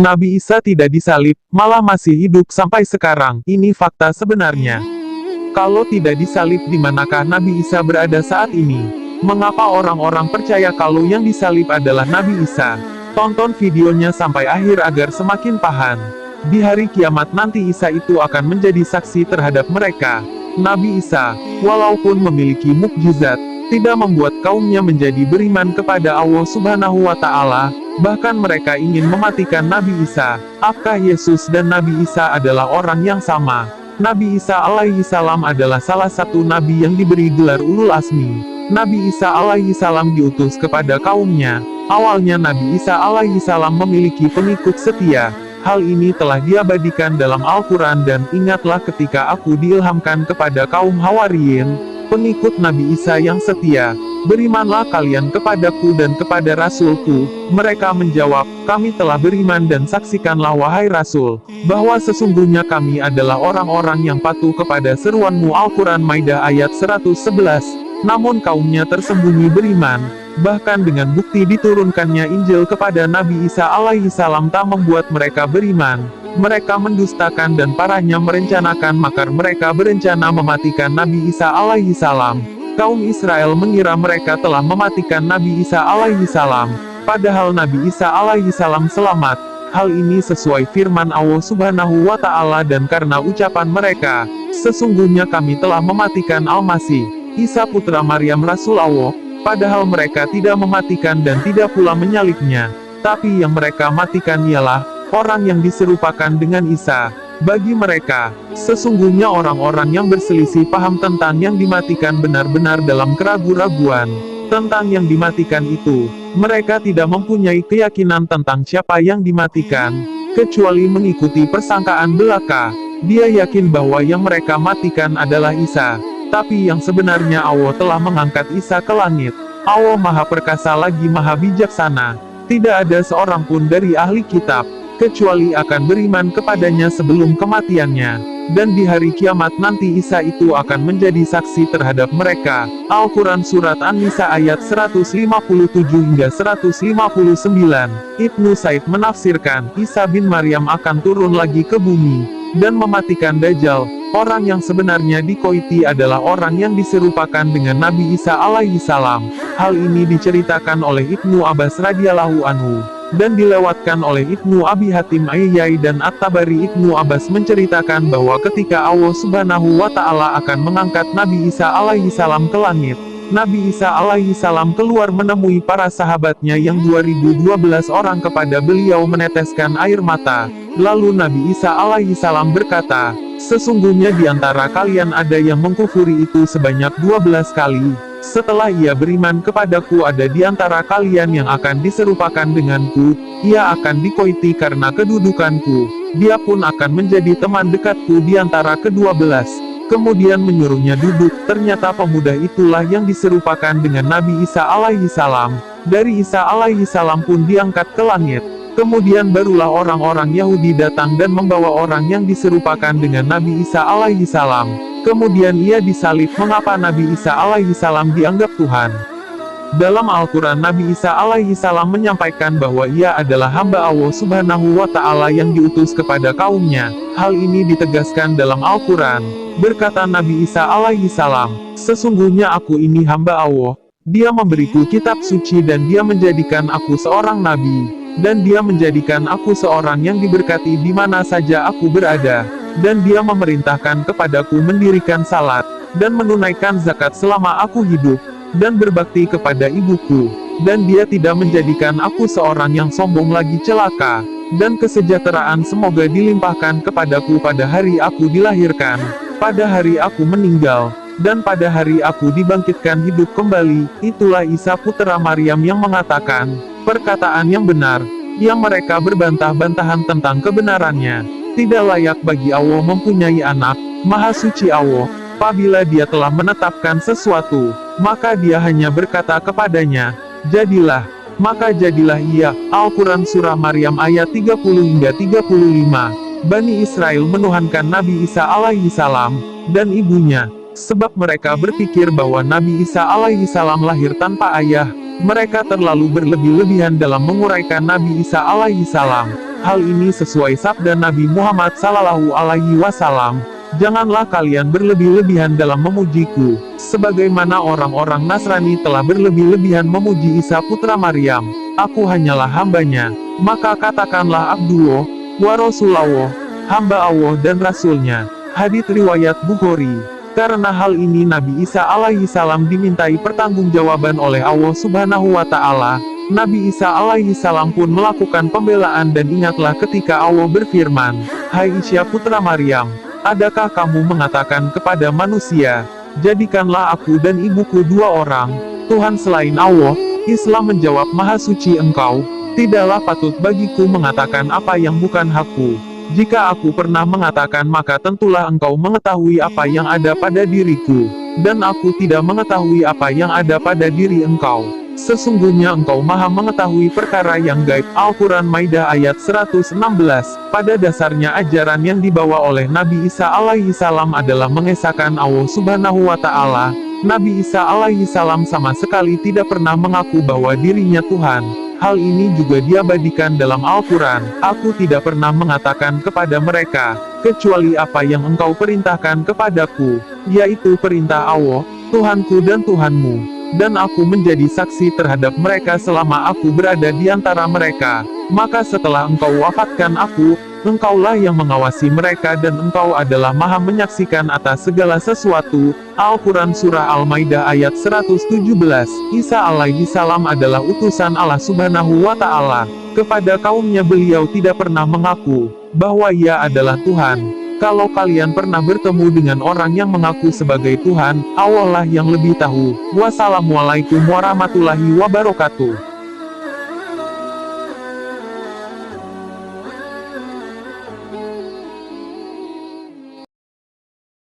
Nabi Isa tidak disalib, malah masih hidup sampai sekarang. Ini fakta sebenarnya. Kalau tidak disalib, di manakah Nabi Isa berada saat ini? Mengapa orang-orang percaya kalau yang disalib adalah Nabi Isa? Tonton videonya sampai akhir agar semakin paham. Di hari kiamat nanti Isa itu akan menjadi saksi terhadap mereka. Nabi Isa, walaupun memiliki mukjizat, tidak membuat kaumnya menjadi beriman kepada Allah Subhanahu wa Ta'ala. Bahkan mereka ingin mematikan Nabi Isa. Apakah Yesus dan Nabi Isa adalah orang yang sama? Nabi Isa alaihi salam adalah salah satu nabi yang diberi gelar Ulul Azmi. Nabi Isa alaihi salam diutus kepada kaumnya. Awalnya Nabi Isa alaihi salam memiliki pengikut setia. Hal ini telah diabadikan dalam Al-Quran dan ingatlah ketika aku diilhamkan kepada kaum Hawariyin, pengikut Nabi Isa yang setia, berimanlah kalian kepadaku dan kepada Rasulku. Mereka menjawab, kami telah beriman dan saksikanlah wahai Rasul, bahwa sesungguhnya kami adalah orang-orang yang patuh kepada seruanmu. Al-Quran Maidah ayat 111. Namun kaumnya tersembunyi beriman. Bahkan dengan bukti diturunkannya Injil kepada Nabi Isa alaihi salam tak membuat mereka beriman. Mereka mendustakan dan parahnya merencanakan makar. Mereka berencana mematikan Nabi Isa alaihi salam. Kaum Israel mengira mereka telah mematikan Nabi Isa alaihi salam, padahal Nabi Isa alaihi salam selamat. Hal ini sesuai firman Allah Subhanahu wa Ta'ala dan karena ucapan mereka, sesungguhnya kami telah mematikan Al-Masih, Isa putra Maryam Rasul Allah. Padahal mereka tidak mematikan dan tidak pula menyalibnya. Tapi yang mereka matikan ialah orang yang diserupakan dengan Isa. Bagi mereka, sesungguhnya orang-orang yang berselisih paham tentang yang dimatikan benar-benar dalam keraguan-raguan tentang yang dimatikan itu. Mereka tidak mempunyai keyakinan tentang siapa yang dimatikan, kecuali mengikuti persangkaan belaka. Dia yakin bahwa yang mereka matikan adalah Isa. Tapi yang sebenarnya Allah telah mengangkat Isa ke langit. Allah Maha Perkasa lagi Maha Bijaksana. Tidak ada seorang pun dari ahli kitab, kecuali akan beriman kepadanya sebelum kematiannya. Dan di hari kiamat nanti Isa itu akan menjadi saksi terhadap mereka. Al-Quran Surat An-Nisa ayat 157 hingga 159. Ibnu Said menafsirkan, Isa bin Maryam akan turun lagi ke bumi, dan mematikan Dajjal. Orang yang sebenarnya dikoiti adalah orang yang diserupakan dengan Nabi Isa alaihi salam. Hal ini diceritakan oleh Ibnu Abbas radhiyallahu anhu, dan dilewatkan oleh Ibnu Abi Hatim Ayyai dan At-Tabari. Ibnu Abbas menceritakan bahwa ketika Allah Subhanahu wa Ta'ala akan mengangkat Nabi Isa alaihi salam ke langit, Nabi Isa alaihi salam keluar menemui para sahabatnya yang 2012 orang. Kepada beliau meneteskan air mata. Lalu Nabi Isa alaihi salam berkata, sesungguhnya di antara kalian ada yang mengkufuri itu sebanyak 12 kali. Setelah ia beriman kepadaku, ada di antara kalian yang akan diserupakan denganku. Ia akan dikoiti karena kedudukanku. Dia pun akan menjadi teman dekatku di antara ke-12. Kemudian menyuruhnya duduk. Ternyata pemuda itulah yang diserupakan dengan Nabi Isa alaihi salam. Dari Isa alaihi salam pun diangkat ke langit. Kemudian barulah orang-orang Yahudi datang dan membawa orang yang diserupakan dengan Nabi Isa alaihi salam. Kemudian ia disalib. Mengapa Nabi Isa alaihi salam dianggap Tuhan? Dalam Al-Quran Nabi Isa alaihi salam menyampaikan bahwa ia adalah hamba Allah Subhanahu wa Ta'ala yang diutus kepada kaumnya. Hal ini ditegaskan dalam Al-Quran. Berkata Nabi Isa alaihi salam, sesungguhnya aku ini hamba Allah. Dia memberiku kitab suci dan dia menjadikan aku seorang nabi. Dan dia menjadikan aku seorang yang diberkati di mana saja aku berada. Dan dia memerintahkan kepadaku mendirikan salat, dan menunaikan zakat selama aku hidup, dan berbakti kepada ibuku. Dan dia tidak menjadikan aku seorang yang sombong lagi celaka. Dan kesejahteraan semoga dilimpahkan kepadaku pada hari aku dilahirkan, pada hari aku meninggal, dan pada hari aku dibangkitkan hidup kembali. Itulah Isa putra Maryam yang mengatakan perkataan yang benar, yang mereka berbantah-bantahan tentang kebenarannya. Tidak layak bagi Allah mempunyai anak. Maha suci Allah. Apabila dia telah menetapkan sesuatu, maka dia hanya berkata kepadanya, jadilah, maka jadilah ia. Al-Quran Surah Maryam ayat 30 hingga 35. Bani Israel menuhankan Nabi Isa alaihi salam dan ibunya, sebab mereka berpikir bahwa Nabi Isa alaihi salam lahir tanpa ayah. Mereka terlalu berlebih-lebihan dalam menguraikan Nabi Isa alaihi salam. Hal ini sesuai sabda Nabi Muhammad Sallallahu Alaihi Wasallam, "Janganlah kalian berlebih-lebihan dalam memujiku, sebagaimana orang-orang Nasrani telah berlebih-lebihan memuji Isa putra Maryam. Aku hanyalah hambanya, maka katakanlah Abdullah, wa Rasulullah, hamba Allah dan Rasulnya." Hadits riwayat Bukhari. Karena hal ini Nabi Isa alaihi salam dimintai pertanggungjawaban oleh Allah subhanahu wa ta'ala. Nabi Isa alaihi salam pun melakukan pembelaan dan ingatlah ketika Allah berfirman, "Hai Isa putra Maryam, adakah kamu mengatakan kepada manusia, jadikanlah aku dan ibuku dua orang, Tuhan selain Allah?" Islam menjawab, "Maha suci engkau, tidaklah patut bagiku mengatakan apa yang bukan hakku. Jika aku pernah mengatakan maka tentulah engkau mengetahui apa yang ada pada diriku, dan aku tidak mengetahui apa yang ada pada diri engkau. Sesungguhnya engkau maha mengetahui perkara yang gaib." Al-Quran Maidah ayat 116. Pada dasarnya ajaran yang dibawa oleh Nabi Isa alaihi salam adalah mengesahkan Allah subhanahu wa ta'ala. Nabi Isa alaihi salam sama sekali tidak pernah mengaku bahwa dirinya Tuhan. Hal ini juga diabadikan dalam Al-Quran. "Aku tidak pernah mengatakan kepada mereka, kecuali apa yang engkau perintahkan kepadaku, yaitu perintah Allah, Tuhanku dan Tuhanmu. Dan aku menjadi saksi terhadap mereka selama aku berada di antara mereka. Maka setelah engkau wafatkan aku, engkaulah yang mengawasi mereka dan engkau adalah maha menyaksikan atas segala sesuatu." Al-Quran Surah Al-Maidah ayat 117. Isa alaihi salam adalah utusan Allah subhanahu wa ta'ala. Kepada kaumnya beliau tidak pernah mengaku bahwa ia adalah Tuhan. Kalau kalian pernah bertemu dengan orang yang mengaku sebagai Tuhan, Allah lah yang lebih tahu. Wassalamualaikum warahmatullahi wabarakatuh.